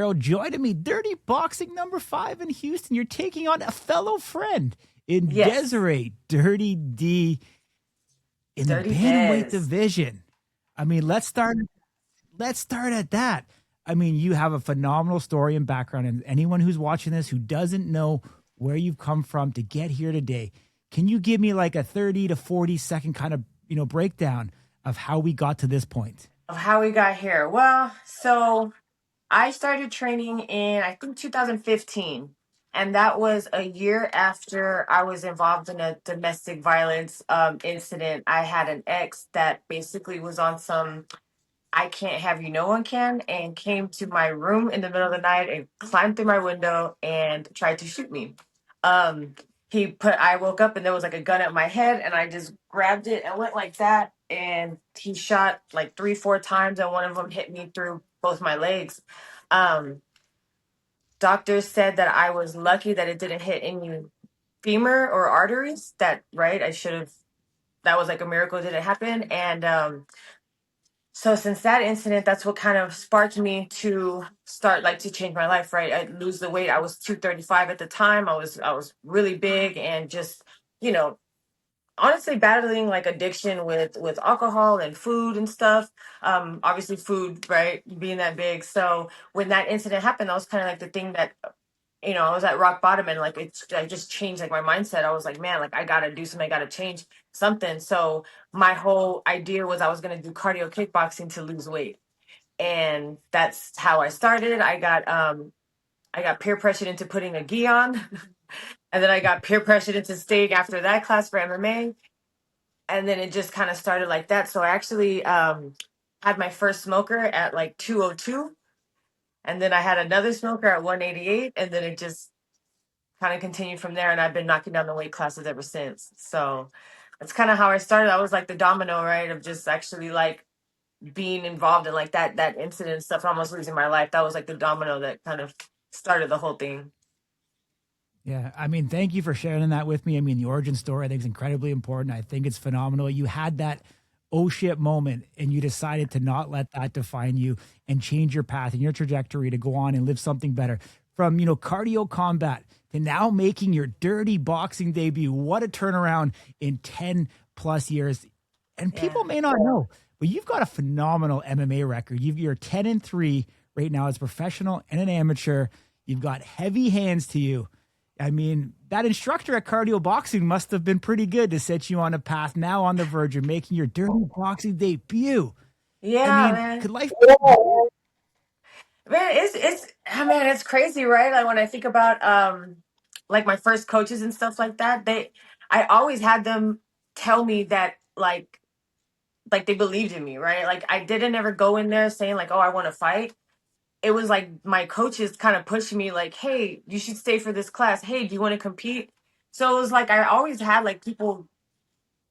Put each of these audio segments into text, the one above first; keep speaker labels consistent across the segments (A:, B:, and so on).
A: Guerrero joining me. Dirty Boxing number 5 in Houston. You're taking on a fellow friend in
B: Yes.
A: Desiree, Dirty D, in the
B: Dirty
A: Bantamweight
B: Dez.
A: division. I mean, let's start at that. I mean, you have a phenomenal story and background, and anyone who's watching this who doesn't know where you've come from to get here today, can you give me like a 30 to 40 second kind of, breakdown of how we got to this point?
B: Of how we got here. Well, so I started training in, I think, 2015. And that was a year after I was involved in a domestic violence incident. I had an ex that basically was on some I can't have you, no one can, and came to my room in the middle of the night and climbed through my window and tried to shoot me. Um, I woke up and there was like a gun at my head, and I just grabbed it and went like that. And he shot like 3, 4 times, and one of them hit me through both my legs. Um, Doctors said that I was lucky that it didn't hit any femur or arteries. Right? That was like a miracle it didn't happen. And so since that incident, that's what kind of sparked me to start like to change my life, right? I lose the weight. I was 235 at the time. I was really big and just, you know, honestly battling like addiction with alcohol and food and stuff. Obviously food, right? Being that big. So when that incident happened, that was kind of like the thing that I was at rock bottom, and like I just changed like my mindset. I was like, man, like I gotta do something, I gotta change something. So my whole idea was I was gonna do cardio kickboxing to lose weight. And that's how I started. I got peer pressured into putting a gi on. And then I got peer pressured into staying after that class for MMA. And then it just kind of started like that. So I actually had my first smoker at like 202. And then I had another smoker at 188, and then it just kind of continued from there, and I've been knocking down the weight classes ever since. So that's kind of how I started. I was like the domino, right, of just actually like being involved in like that incident and stuff, almost losing my life. That was like the domino that kind of started the whole thing.
A: Yeah, I mean, thank you for sharing that with me. I mean, the origin story I think is incredibly important. I think it's phenomenal. You had that oh shit moment, and you decided to not let that define you and change your path and your trajectory to go on and live something better. From cardio combat to now making your dirty boxing debut. What a turnaround in 10 plus years. And
B: Yeah.
A: people may not know, but you've got a phenomenal MMA record. You're 10-3 right now as a professional and an amateur. You've got heavy hands to you. I mean, that instructor at cardio boxing must have been pretty good to set you on a path now on the verge of making your dirty boxing debut. I
B: Yeah,
A: mean,
B: man.
A: could life
B: Man, it's crazy, right? Like when I think about like my first coaches and stuff like that, I always had them tell me that like they believed in me, right? Like I didn't ever go in there saying like, "Oh, I want to fight." It was like my coaches kind of pushing me like, "Hey, you should stay for this class. Hey, do you want to compete?" So it was like I always had like people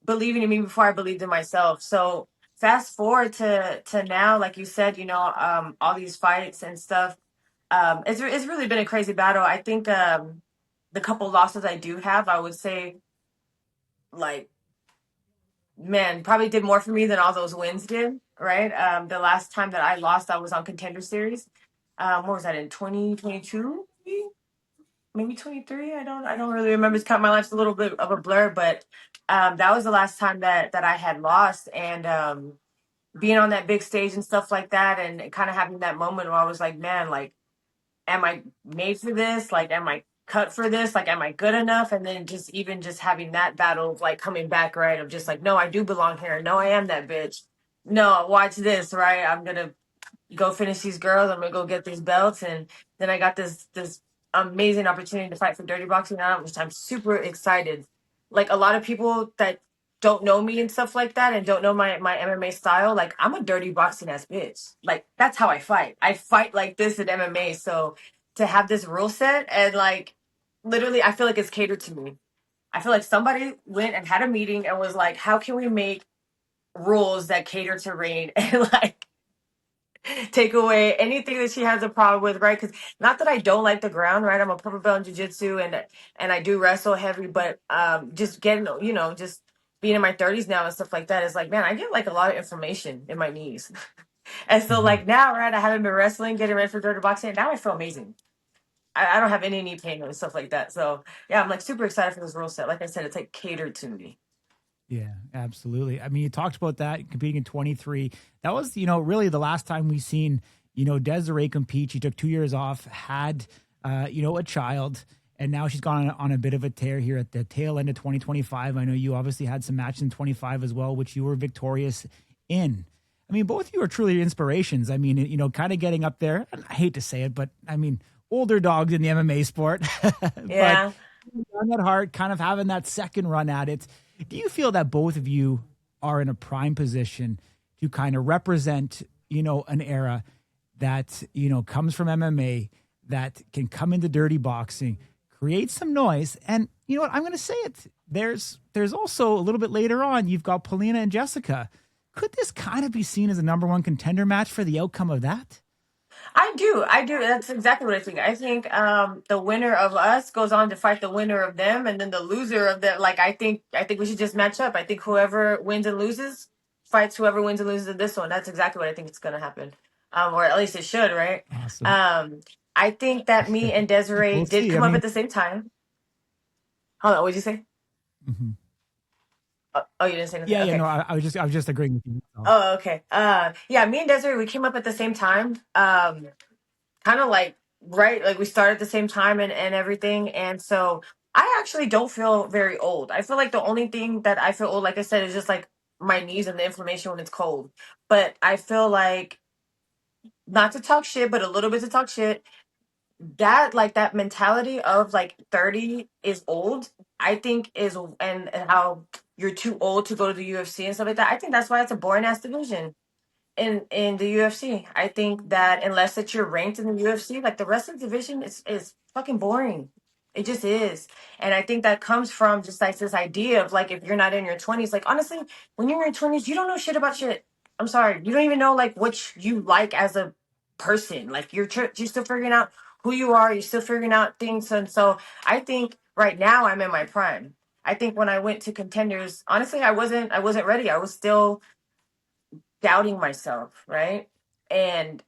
B: believing in me before I believed in myself. So fast forward to now, like you said, all these fights and stuff. It's really been a crazy battle. I think the couple losses I do have, I would say, like, man, probably did more for me than all those wins did. Right. The last time that I lost, I was on Contender Series. What was that, in 2022? Maybe 23. I don't really remember. It's kind of, my life's a little bit of a blur, but that was the last time that I had lost. And being on that big stage and stuff like that, and kind of having that moment where I was like, man, like, am I made for this? Like, am I cut for this? Like, am I good enough? And then just having that battle of like coming back, right? Of just like, no, I do belong here. No, I am that bitch. No, watch this, right? I'm gonna go finish these girls. I'm gonna go get these belts, and then I got this amazing opportunity to fight for Dirty Boxing now, which I'm super excited. Like a lot of people that don't know me and stuff like that, and don't know my MMA style, like I'm a dirty boxing ass bitch. Like that's how I fight. I fight like this in MMA. So to have this rule set and like literally, I feel like it's catered to me. I feel like somebody went and had a meeting and was like, how can we make rules that cater to Rainn and like take away anything that she has a problem with, right? Because not that I don't like the ground, right? I'm a purple belt in jiu-jitsu, and I do wrestle heavy, but just getting, just being in my 30s now and stuff like that is like, man, I get like a lot of information in my knees. And so
A: Mhm.
B: like now, right, I haven't been wrestling, getting ready for dirty boxing, and now I feel amazing. I don't have any knee pain and stuff like that. So yeah, I'm like super excited for this rule set. Like I said, it's like catered to me.
A: Yeah, absolutely. I mean, you talked about that competing in 23. That was, really the last time we seen, Desiree compete. She took 2 years off, had, a child, and now she's gone on a bit of a tear here at the tail end of 2025. I know you obviously had some matches in 25 as well, which you were victorious in. I mean, both of you are truly inspirations. I mean, kind of getting up there. I hate to say it, but I mean, older dogs in the MMA sport, but
B: Yeah.
A: young at heart, kind of having that second run at it. Do you feel that both of you are in a prime position to kind of represent, an era that, comes from MMA, that can come into dirty boxing, create some noise? And you know what? I'm going to say it. There's also a little bit later on, you've got Polina and Jessica. Could this kind of be seen as a number one contender match for the outcome of that?
B: I do. That's exactly what I think. I think the winner of us goes on to fight the winner of them, and then the loser of them. Like I think we should just match up. I think whoever wins and loses fights whoever wins and loses in this one. That's exactly what I think is going to happen, or at least it should, right?
A: Awesome.
B: Um, I think that me and Desiree
A: We'll
B: did
A: see. I
B: come up
A: mean,
B: at the same time. Hold on, what did you say?
A: mhm.
B: Oh, you didn't say anything.
A: Yeah, yeah,
B: Okay.
A: no, I was just agreeing with you. So.
B: Oh, okay. Yeah, me and Desiree, we came up at the same time. Kind of like right, like we started at the same time and everything. And so I actually don't feel very old. I feel like the only thing that I feel old, like I said, is just like my knees and the inflammation when it's cold. But I feel like not to talk shit, but a little bit to talk shit. That like that mentality of like 30 is old, I think is and how you're too old to go to the UFC and stuff like that. I think that's why it's a boring ass division in the UFC. I think that unless that you're ranked in the UFC, like the rest of the division is fucking boring. It just is. And I think that comes from just like this idea of like if you're not in your 20s, like honestly, when you're in your 20s, you don't know shit about shit. I'm sorry. You don't even know like what you like as a person. Like you're still figuring out who you are, you're still figuring out things. And so I think right now I'm in my prime. I think when I went to contenders, honestly, I wasn't ready. I was still doubting myself, right? And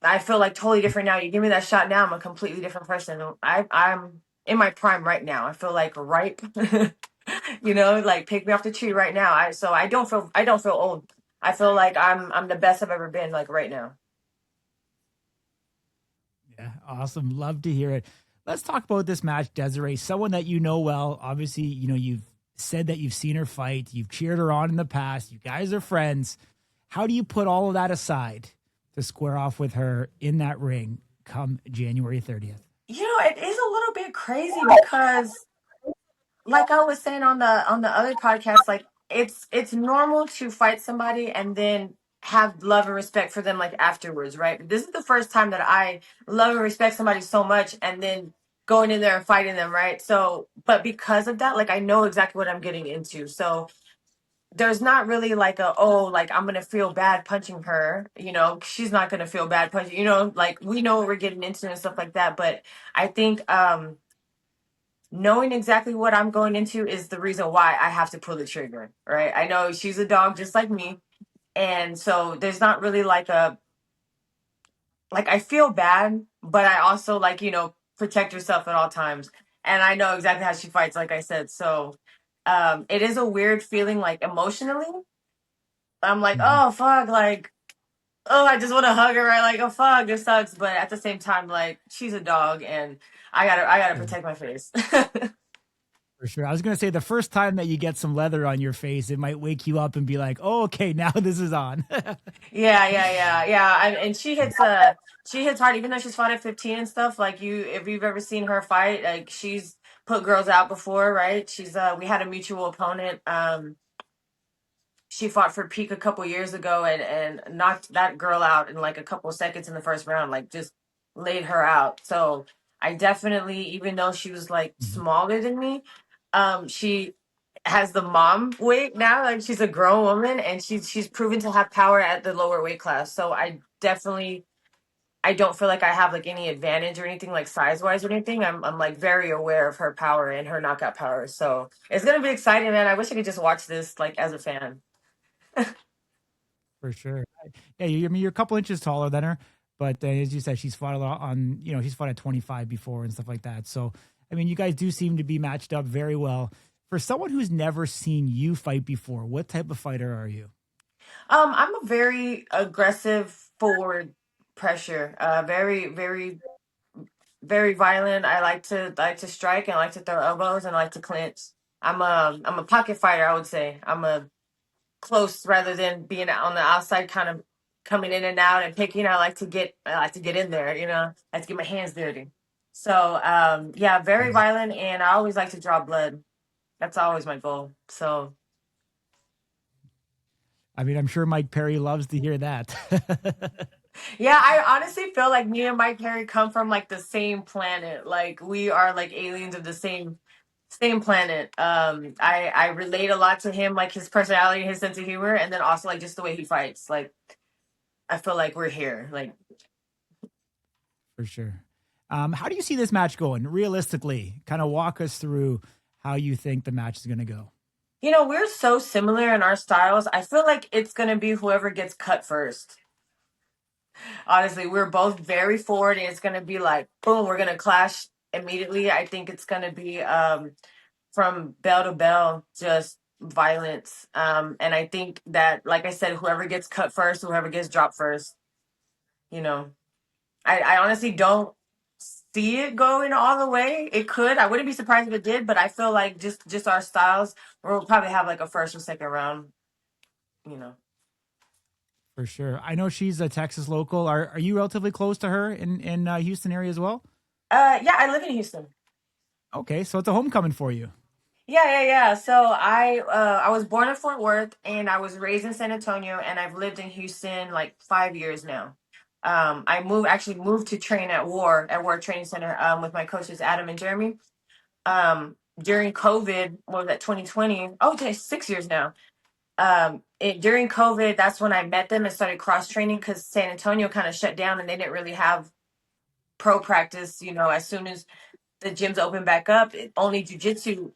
B: I feel like totally different now. You give me that shot now, I'm a completely different person. I'm in my prime right now. I feel like ripe, like pick me off the tree right now. I don't feel old. I feel like I'm the best I've ever been, like right now.
A: Yeah, awesome. Love to hear it. Let's talk about this match, Desiree. Someone that you know well. Obviously, you've said that you've seen her fight. You've cheered her on in the past. You guys are friends. How do you put all of that aside to square off with her in that ring come January 30th?
B: It is a little bit crazy because like I was saying on the other podcast, like it's normal to fight somebody and then have love and respect for them like afterwards, right? This is the first time that I love and respect somebody so much and then going in there and fighting them, right? So, but because of that, like I know exactly what I'm getting into. So there's not really like like I'm gonna feel bad punching her, she's not gonna feel bad punching, like we know what we're getting into and stuff like that. But I think knowing exactly what I'm going into is the reason why I have to pull the trigger, right? I know she's a dog just like me. And so there's not really like I feel bad, but I also like, protect yourself at all times. And I know exactly how she fights, like I said. So it is a weird feeling like emotionally. I'm like,
A: Mhm.
B: oh fuck, like, oh, I just want to hug her, right? Like, oh fuck, this sucks. But at the same time, like, she's a dog and I gotta
A: Yeah,
B: protect my face.
A: for sure. I was gonna say the first time that you get some leather on your face, it might wake you up and be like, "Oh, okay, now this is on."
B: Yeah. And she hits hard, even though she's fought at 15 and stuff. Like if you've ever seen her fight, like she's put girls out before, right? We had a mutual opponent. She fought for Peak a couple years ago and knocked that girl out in like a couple seconds in the first round, like just laid her out. So I definitely, even though she was like
A: Mhm.
B: smaller than me, she has the mom weight now. Like she's a grown woman and she's proven to have power at the lower weight class. So I don't feel like I have like any advantage or anything like size wise or anything. I'm like very aware of her power and her knockout power. So it's gonna be exciting, man. I wish I could just watch this like as a fan.
A: For sure. Yeah, I mean, you're a couple inches taller than her, but as you said, she's fought a lot on, she's fought at 25 before and stuff like that. So, I mean, you guys do seem to be matched up very well. For someone who's never seen you fight before, what type of fighter are you?
B: I'm a very aggressive forward pressure. Very, very, very violent. I like to strike and I like to throw elbows and I like to clinch. I'm a pocket fighter, I would say. I'm a close rather than being on the outside, kind of coming in and out and picking. I like to get in there, I like to get my hands dirty. So yeah, very
A: Yeah.
B: violent, and I always like to draw blood. That's always my goal. So
A: I mean, I'm sure Mike Perry loves to hear that.
B: yeah, I honestly feel like me and Mike Perry come from like the same planet. Like we are like aliens of the same planet. I relate a lot to him, like his personality, his sense of humor, and then also like just the way he fights. Like I feel like we're here. Like,
A: For sure. How do you see this match going realistically? Kind of walk us through how you think the match is going to go.
B: we're so similar in our styles. I feel like it's gonna be whoever gets cut first. Honestly, we're both very forward, and it's gonna be like boom, we're gonna clash immediately. I think it's gonna be from bell to bell, just violence. And I think that, like I said, whoever gets cut first, whoever gets dropped first, you know. I honestly don't see it going all the way. It could. I wouldn't be surprised if it did, but I feel like just our styles, we'll probably have like a first or second round, you know.
A: For sure. I know she's a Texas local. Are you relatively close to her in Houston area as well?
B: Yeah, I live in Houston.
A: Okay, so it's a homecoming for you.
B: Yeah, yeah, yeah. So I was born in Fort Worth and I was raised in San Antonio, and I've lived in Houston like 5 years now. I moved to train at War Training Center with my coaches Adam and Jeremy. During COVID, what was that, 2020? Oh, just 6 years now. During COVID, that's when I met them and started cross training because San Antonio kind of shut down and they didn't really have pro practice. As soon as the gyms opened back up, only jujitsu,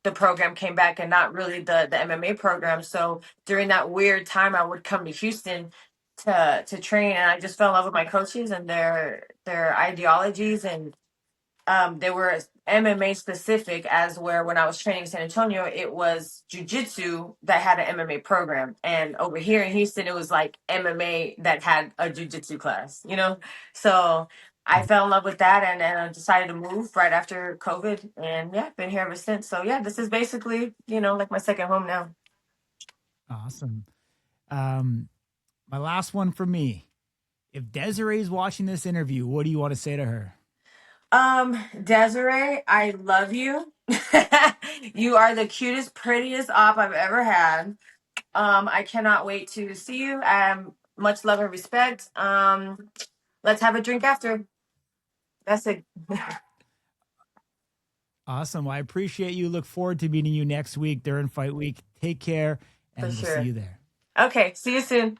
B: the program came back, and not really the MMA program. So during that weird time, I would come to Houston to train, and I just fell in love with my coaches and their ideologies, and they were MMA specific, as where when I was training in San Antonio, it was jujitsu that had an MMA program, and over here in Houston, it was like MMA that had a jujitsu class. So I fell in love with that, and I decided to move right after COVID, and yeah, been here ever since. So yeah, this is basically like my second home now.
A: Awesome. Um, my last one for me. If Desiree's watching this interview, what do you want to say to her?
B: Desiree, I love you. You are the cutest, prettiest op I've ever had. I cannot wait to see you. Much love and respect. Let's have a drink after. That's it.
A: Awesome. Well, I appreciate you. Look forward to meeting you next week during fight week. Take care,
B: For
A: and we'll see
B: sure.
A: you there.
B: Okay, see you soon.